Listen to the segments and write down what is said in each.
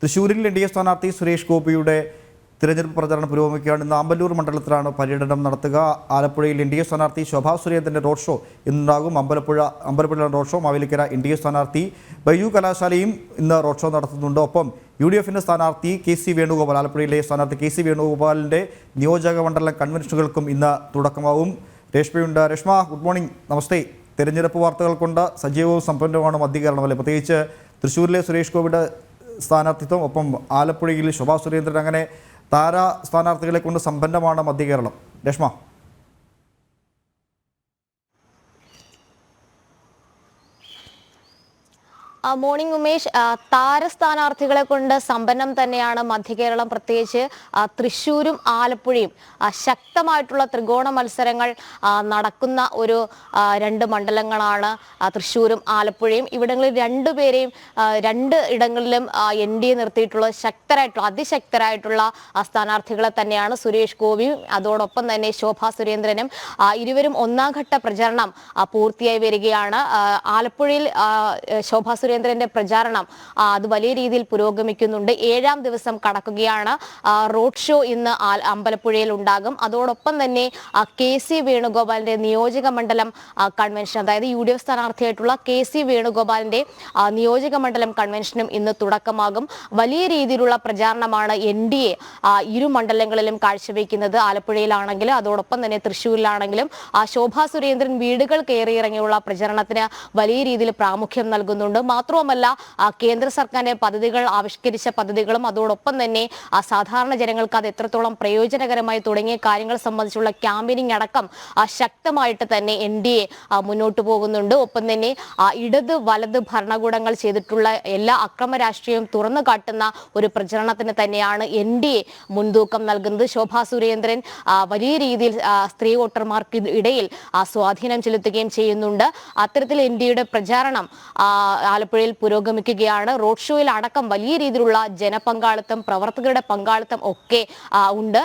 തൃശ്ശൂരിൽ N D A സ്ഥാനാർത്ഥി സുരേഷ് ഗോപിയുടെ തിരഞ്ഞെടുപ്പ് പ്രചരണം പുരോഗമിക്കുകയാണ്. ഇന്ന് ആമ്പല്ലൂർ മണ്ഡലത്തിലാണ് പര്യടനം നടത്തുക. ആലപ്പുഴയിൽ എൻ ഡി എ സ്ഥാനാർത്ഥി ശോഭാ സുരേന്ദ്രൻ്റെ റോഡ് ഷോ ഇന്നുണ്ടാകും. Ambalappuzha road show. Mavelikkara N D A സ്ഥാനാർത്ഥി ബൈജു കലാശാലയും ഇന്ന് റോഡ് ഷോ നടത്തുന്നുണ്ട്. ഒപ്പം UDFിൻ്റെ സ്ഥാനാർത്ഥി KC വേണുഗോപാൽ, ആലപ്പുഴയിലെ സ്ഥാനാർത്ഥി KC വേണുഗോപാലിൻ്റെ നിയോജകമണ്ഡലം കൺവെൻഷനുകൾക്കും ഇന്ന് തുടക്കമാവും. രേഷ്മയുണ്ട്. രേഷ്മ, ഗുഡ് മോർണിംഗ്, നമസ്തേ. തെരഞ്ഞെടുപ്പ് വാർത്തകൾ കൊണ്ട് സജീവവും സമ്പന്നവുമാണ് മധ്യകേരളം അല്ലേ? പ്രത്യേകിച്ച് തൃശ്ശൂരിലെ സുരേഷ് ഗോപിയുടെ സ്ഥാനാർത്ഥിത്വം, ഒപ്പം ആലപ്പുഴയിൽ ശോഭാ സുരേന്ദ്രൻ, അങ്ങനെ താര സ്ഥാനാർത്ഥികളെ കൊണ്ട് സമ്പന്നമാണ് മധ്യകേരളം. രേഷ്മ. മോർണിംഗ് ഉമേഷ്, താരസ്ഥാനാർത്ഥികളെ കൊണ്ട് സമ്പന്നം തന്നെയാണ് മധ്യകേരളം. പ്രത്യേകിച്ച് തൃശ്ശൂരും ആലപ്പുഴയും ശക്തമായിട്ടുള്ള ത്രികോണ മത്സരങ്ങൾ നടക്കുന്ന ഒരു രണ്ട് മണ്ഡലങ്ങളാണ് തൃശ്ശൂരും ആലപ്പുഴയും. ഇവിടങ്ങളിൽ രണ്ട് ഇടങ്ങളിലും NDA നിർത്തിയിട്ടുള്ള അതിശക്തരായിട്ടുള്ള സ്ഥാനാർത്ഥികളെ തന്നെയാണ് സുരേഷ് ഗോപിയും അതോടൊപ്പം തന്നെ ശോഭാ സുരേന്ദ്രനും. ഇരുവരും ഒന്നാം ഘട്ട പ്രചരണം പൂർത്തിയായി വരികയാണ്. ആലപ്പുഴയിൽ ശോഭാ സുരേന്ദ്രന്റെ പ്രചാരണം അത് വലിയ രീതിയിൽ പുരോഗമിക്കുന്നുണ്ട്. 7ാം ദിവസം കടക്കുകയാണ്. റോഡ് ഷോ ഇന്ന് അമ്പലപ്പുഴയിൽ ഉണ്ടാകും. അതോടൊപ്പം തന്നെ KC വേണുഗോപാലിന്റെ നിയോജക മണ്ഡലം കൺവെൻഷൻ, അതായത് UDF സ്ഥാനാർത്ഥിയായിട്ടുള്ള KC വേണുഗോപാലിന്റെ നിയോജക മണ്ഡലം കൺവെൻഷനും ഇന്ന് തുടക്കമാകും. വലിയ രീതിയിലുള്ള പ്രചാരണമാണ് NDA ഇരു മണ്ഡലങ്ങളിലും കാഴ്ചവെക്കുന്നത്. ആലപ്പുഴയിലാണെങ്കിലും അതോടൊപ്പം തന്നെ തൃശ്ശൂരിലാണെങ്കിലും ശോഭാ സുരേന്ദ്രൻ വീടുകൾ കയറിയിറങ്ങിയുള്ള പ്രചരണത്തിന് വലിയ രീതിയിൽ പ്രാമുഖ്യം നൽകുന്നുണ്ട്. മാത്രവുമല്ല, കേന്ദ്ര സർക്കാരിന്റെ പദ്ധതികൾ, ആവിഷ്കരിച്ച പദ്ധതികളും അതോടൊപ്പം തന്നെ സാധാരണ ജനങ്ങൾക്ക് അത് എത്രത്തോളം പ്രയോജനകരമായി തുടങ്ങിയ കാര്യങ്ങൾ സംബന്ധിച്ചുള്ള ക്യാമ്പയിനിങ് അടക്കം ശക്തമായിട്ട് തന്നെ NDA മുന്നോട്ട് പോകുന്നുണ്ട്. ഒപ്പം തന്നെ ഇടത് വലത് ഭരണകൂടങ്ങൾ ചെയ്തിട്ടുള്ള എല്ലാ അക്രമ രാഷ്ട്രീയവും തുറന്നു കാട്ടുന്ന ഒരു പ്രചരണത്തിന് തന്നെയാണ് NDA മുൻതൂക്കം നൽകുന്നത്. ശോഭാ സുരേന്ദ്രൻ വലിയ രീതിയിൽ സ്ത്രീ വോട്ടർമാർക്ക് ഇടയിൽ സ്വാധീനം ചെലുത്തുകയും ചെയ്യുന്നുണ്ട്. അത്തരത്തിൽ NDAയുടെ പ്രചാരണം ആലപ്പുഴയിൽ പുരോഗമിക്കുകയാണ്. റോഡ് ഷോയിൽ അടക്കം വലിയ രീതിയിലുള്ള ജനപങ്കാളിത്തം, പ്രവർത്തകരുടെ പങ്കാളിത്തം ഒക്കെ ഉണ്ട്.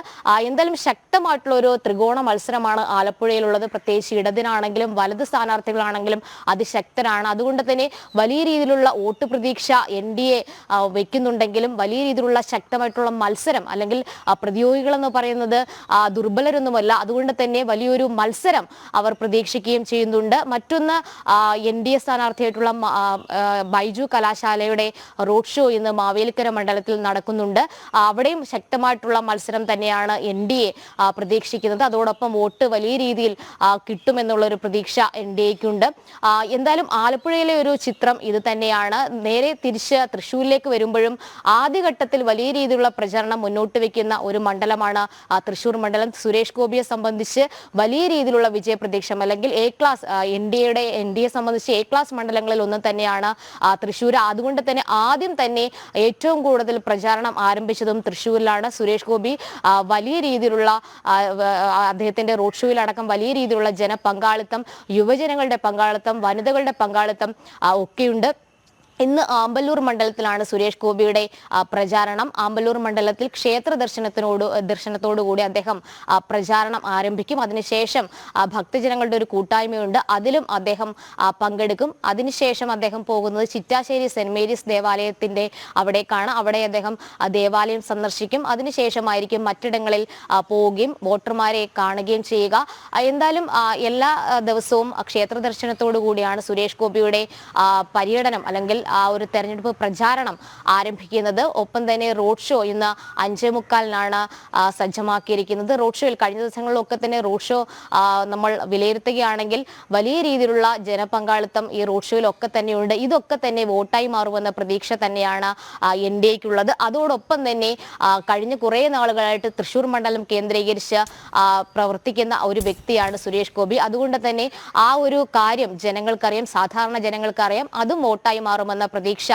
എന്തായാലും ശക്തമായിട്ടുള്ള ഒരു ത്രികോണ മത്സരമാണ് ആലപ്പുഴയിലുള്ളത്. പ്രത്യേകിച്ച് ഇടതിനാണെങ്കിലും വലത് സ്ഥാനാർത്ഥികളാണെങ്കിലും അതിശക്തരാണ്. അതുകൊണ്ട് തന്നെ വലിയ രീതിയിലുള്ള വോട്ട് പ്രതീക്ഷ NDA വെക്കുന്നുണ്ടെങ്കിലും വലിയ രീതിയിലുള്ള ശക്തമായിട്ടുള്ള മത്സരം, അല്ലെങ്കിൽ പ്രതിയോഗികൾ എന്ന് പറയുന്നത് ദുർബലരൊന്നുമല്ല. അതുകൊണ്ട് തന്നെ വലിയൊരു മത്സരം അവർ പ്രതീക്ഷിക്കുകയും ചെയ്യുന്നുണ്ട്. മറ്റൊന്ന്, NDA സ്ഥാനാർത്ഥിയായിട്ടുള്ള ബൈജു കലാശാലയുടെ റോഡ് ഷോ ഇന്ന് മാവേലിക്കര മണ്ഡലത്തിൽ നടക്കുന്നുണ്ട്. അവിടെയും ശക്തമായിട്ടുള്ള മത്സരം തന്നെയാണ് NDA പ്രതീക്ഷിക്കുന്നത്. അതോടൊപ്പം വോട്ട് വലിയ രീതിയിൽ കിട്ടുമെന്നുള്ളൊരു പ്രതീക്ഷ NDAക്കുണ്ട്. എന്തായാലും ആലപ്പുഴയിലെ ഒരു ചിത്രം ഇത് തന്നെയാണ്. നേരെ തിരിച്ച് തൃശ്ശൂരിലേക്ക് വരുമ്പോഴും ആദ്യഘട്ടത്തിൽ വലിയ രീതിയിലുള്ള പ്രചരണം മുന്നോട്ട് വെക്കുന്ന ഒരു മണ്ഡലമാണ് തൃശ്ശൂർ മണ്ഡലം. സുരേഷ് ഗോപിയെ സംബന്ധിച്ച് വലിയ രീതിയിലുള്ള വിജയപ്രതീക്ഷ, അല്ലെങ്കിൽ NDA സംബന്ധിച്ച് A ക്ലാസ് മണ്ഡലങ്ങളിൽ ഒന്നും തന്നെയാണ് തൃശ്ശൂർ. അതുകൊണ്ട് തന്നെ ആദ്യം തന്നെ ഏറ്റവും കൂടുതൽ പ്രചാരണം ആരംഭിച്ചതും തൃശ്ശൂരിലാണ്. സുരേഷ് ഗോപി വലിയ രീതിയിലുള്ള അദ്ദേഹത്തിന്റെ റോഡ് ഷോയിലടക്കം വലിയ രീതിയിലുള്ള ജനപങ്കാളിത്തം, യുവജനങ്ങളുടെ പങ്കാളിത്തം, വനിതകളുടെ പങ്കാളിത്തം ഒക്കെയുണ്ട്. ഇന്ന് ആമ്പല്ലൂർ മണ്ഡലത്തിലാണ് സുരേഷ് ഗോപിയുടെ പ്രചാരണം. ആമ്പല്ലൂർ മണ്ഡലത്തിൽ ക്ഷേത്ര ദർശനത്തോടുകൂടി അദ്ദേഹം പ്രചാരണം ആരംഭിക്കും. അതിനുശേഷം ഭക്തജനങ്ങളുടെ ഒരു കൂട്ടായ്മയുണ്ട്, അതിലും അദ്ദേഹം പങ്കെടുക്കും. അതിനുശേഷം അദ്ദേഹം പോകുന്നത് ചിറ്റാശ്ശേരി സെന്റ് മേരീസ് ദേവാലയത്തിന്റെ അവിടേക്കാണ്. അവിടെ അദ്ദേഹം ദേവാലയം സന്ദർശിക്കും. അതിനുശേഷമായിരിക്കും മറ്റിടങ്ങളിൽ പോവുകയും വോട്ടർമാരെ കാണുകയും ചെയ്യുക. എന്തായാലും എല്ലാ ദിവസവും ക്ഷേത്ര ദർശനത്തോടു കൂടിയാണ് സുരേഷ് ഗോപിയുടെ പര്യടനം, അല്ലെങ്കിൽ ഒരു തെരഞ്ഞെടുപ്പ് പ്രചാരണം ആരംഭിക്കുന്നത്. ഒപ്പം തന്നെ റോഡ് ഷോ ഇന്ന് 5:45 സജ്ജമാക്കിയിരിക്കുന്നത്. റോഡ് ഷോയിൽ കഴിഞ്ഞ ദിവസങ്ങളിലൊക്കെ തന്നെ റോഡ് ഷോ നമ്മൾ വിലയിരുത്തുകയാണെങ്കിൽ വലിയ രീതിയിലുള്ള ജനപങ്കാളിത്തം ഈ റോഡ് ഷോയിലൊക്കെ തന്നെയുണ്ട്. ഇതൊക്കെ തന്നെ വോട്ടായി മാറുമെന്ന പ്രതീക്ഷ തന്നെയാണ് NDAക്കുള്ളത്. അതോടൊപ്പം തന്നെ കഴിഞ്ഞ കുറേ നാളുകളായിട്ട് തൃശ്ശൂർ മണ്ഡലം കേന്ദ്രീകരിച്ച് പ്രവർത്തിക്കുന്ന ഒരു വ്യക്തിയാണ് സുരേഷ് ഗോപി. അതുകൊണ്ട് തന്നെ ആ ഒരു കാര്യം ജനങ്ങൾക്കറിയാം, സാധാരണ ജനങ്ങൾക്കറിയാം. അതും വോട്ടായി മാറുമെന്ന പ്രതീക്ഷ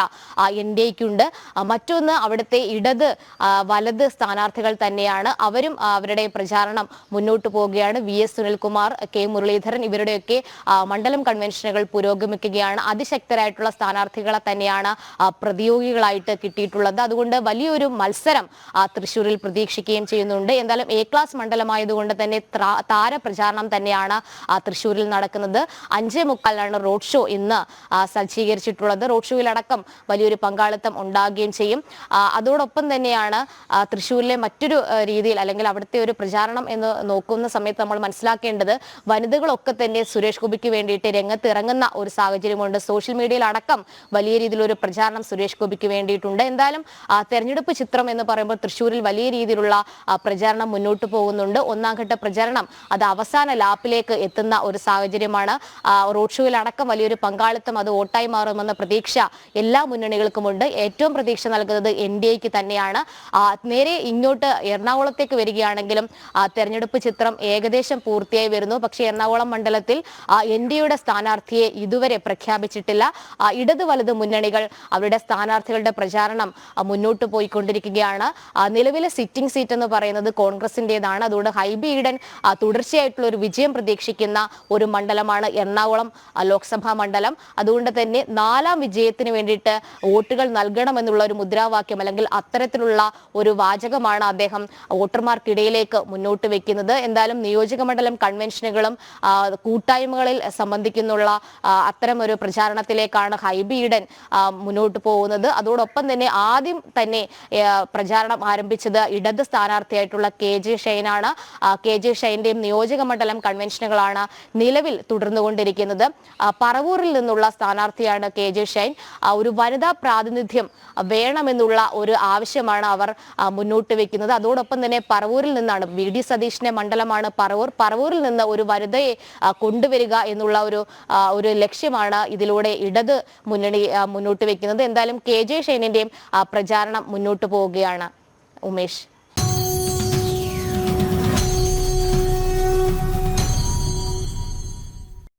NDAക്കുണ്ട്. മറ്റൊന്ന്, അവിടുത്തെ ഇടത് വലത് സ്ഥാനാർത്ഥികൾ തന്നെയാണ്. അവരും അവരുടെ പ്രചാരണം മുന്നോട്ട് പോവുകയാണ്. VS സുനിൽകുമാർ, K മുരളീധരൻ, ഇവരുടെയൊക്കെ മണ്ഡലം കൺവെൻഷനുകൾ പുരോഗമിക്കുകയാണ്. അതിശക്തരായിട്ടുള്ള സ്ഥാനാർത്ഥികളെ തന്നെയാണ് പ്രതിയോഗികളായിട്ട് കിട്ടിയിട്ടുള്ളത്. അതുകൊണ്ട് വലിയൊരു മത്സരം തൃശ്ശൂരിൽ പ്രതീക്ഷിക്കുകയും ചെയ്യുന്നുണ്ട്. എന്തായാലും A ക്ലാസ് മണ്ഡലമായതുകൊണ്ട് തന്നെ താരപ്രചാരണം തന്നെയാണ് തൃശ്ശൂരിൽ നടക്കുന്നത്. 5:45 റോഡ് ഷോ ഇന്ന് സജ്ജീകരിച്ചിട്ടുള്ളത്. റോഡ് ഷോയിലടക്കം വലിയൊരു പങ്കാളിത്തം ഉണ്ടാകുകയും ചെയ്യും. അതോടൊപ്പം തന്നെയാണ് തൃശ്ശൂരിലെ മറ്റൊരു രീതിയിൽ അല്ലെങ്കിൽ അവിടുത്തെ ഒരു പ്രചാരണം എന്ന് നോക്കുന്ന സമയത്ത് നമ്മൾ മനസ്സിലാക്കേണ്ടത് വനിതകളൊക്കെ തന്നെ സുരേഷ് ഗോപിക്ക് വേണ്ടിയിട്ട് രംഗത്ത് ഇറങ്ങുന്ന ഒരു സാഹചര്യമുണ്ട്. സോഷ്യൽ മീഡിയയിൽ അടക്കം വലിയ രീതിയിലൊരു പ്രചാരണം സുരേഷ് ഗോപിക്ക് വേണ്ടിയിട്ടുണ്ട്. എന്തായാലും തെരഞ്ഞെടുപ്പ് ചിത്രം എന്ന് പറയുമ്പോൾ തൃശ്ശൂരിൽ വലിയ രീതിയിലുള്ള പ്രചാരണം മുന്നോട്ട് പോകുന്നുണ്ട്. ഒന്നാം ഘട്ട പ്രചരണം അത് അവസാന ലാപ്പിലേക്ക് എത്തുന്ന ഒരു സാഹചര്യമാണ്. റോഡ് ഷോയിൽ അടക്കം വലിയൊരു പങ്കാളിത്തം അത് വോട്ടായി മാറുമെന്ന പ്രതീക്ഷ എല്ലാ മുന്നണികൾക്കുമുണ്ട്. ഏറ്റവും പ്രതീക്ഷ നൽകുന്നത് NDAക്ക് തന്നെയാണ്. നേരെ ഇങ്ങോട്ട് എറണാകുളത്തേക്ക് വരികയാണെങ്കിലും തെരഞ്ഞെടുപ്പ് ചിത്രം ഏകദേശം പൂർത്തിയായി വരുന്നു. പക്ഷേ എറണാകുളം മണ്ഡലത്തിൽ NDAയുടെ സ്ഥാനാർത്ഥിയെ ഇതുവരെ പ്രഖ്യാപിച്ചിട്ടില്ല. ഇടത് വലത് മുന്നണികൾ അവരുടെ സ്ഥാനാർത്ഥികളുടെ പ്രചാരണം മുന്നോട്ട് പോയിക്കൊണ്ടിരിക്കുകയാണ്. നിലവിലെ സിറ്റിംഗ് സീറ്റ് എന്ന് പറയുന്നത് കോൺഗ്രസിന്റേതാണ്. അതുകൊണ്ട് ഹൈബി ഈഡൻ തുടർച്ചയായിട്ടുള്ള ഒരു വിജയം പ്രതീക്ഷിക്കുന്ന ഒരു മണ്ഡലമാണ് എറണാകുളം ലോക്സഭാ മണ്ഡലം. അതുകൊണ്ട് തന്നെ 4ാം വിജയത്തിന് വേണ്ടിയിട്ട് വോട്ടുകൾ നൽകണമെന്നുള്ള ഒരു മുദ്രാവാക്യം അല്ലെങ്കിൽ അത്തരത്തിലുള്ള ഒരു വാചകമാണ് അദ്ദേഹം വോട്ടർമാർക്കിടയിലേക്ക് മുന്നോട്ട് വെക്കുന്നത്. എന്തായാലും നിയോജക മണ്ഡലം കൺവെൻഷനുകളും കൂട്ടായ്മകളിൽ സംബന്ധിക്കുന്നുള്ള അത്തരം ഒരു പ്രചാരണത്തിലേക്കാണ് ഹൈബി ഈഡൻ മുന്നോട്ട് പോകുന്നത്. അതോടൊപ്പം തന്നെ ആദ്യം തന്നെ പ്രചാരണം ആരംഭിച്ചത് ഇടത് സ്ഥാനാർത്ഥിയായിട്ടുള്ള KJ ഷൈനാണ്. KJ ഷൈന്റെയും നിയോജക മണ്ഡലം കൺവെൻഷനുകളാണ് നിലവിൽ തുടർന്നുകൊണ്ടിരിക്കുന്നത്. പറവൂരിൽ നിന്നുള്ള സ്ഥാനാർത്ഥിയാണ് KJ ഷൈൻ. ഒരു വനിതാ പ്രാതിനിധ്യം വേണമെന്നുള്ള ഒരു ആവശ്യമാണ് അവർ മുന്നോട്ട് വെക്കുന്നത്. അതോടൊപ്പം തന്നെ പറവൂരിൽ നിന്നാണ് VD സതീഷിന്റെ മണ്ഡലമാണ് പറവൂരിൽ നിന്ന് ഒരു വനിതയെ കൊണ്ടുവരിക എന്നുള്ള ഒരു ലക്ഷ്യമാണ് ഇതിലൂടെ ഇടത് മുന്നണി മുന്നോട്ട് വെക്കുന്നത്. എന്തായാലും KJ ഷൈനിന്റെയും പ്രചാരണം മുന്നോട്ട് പോവുകയാണ്. ഉമേഷ്.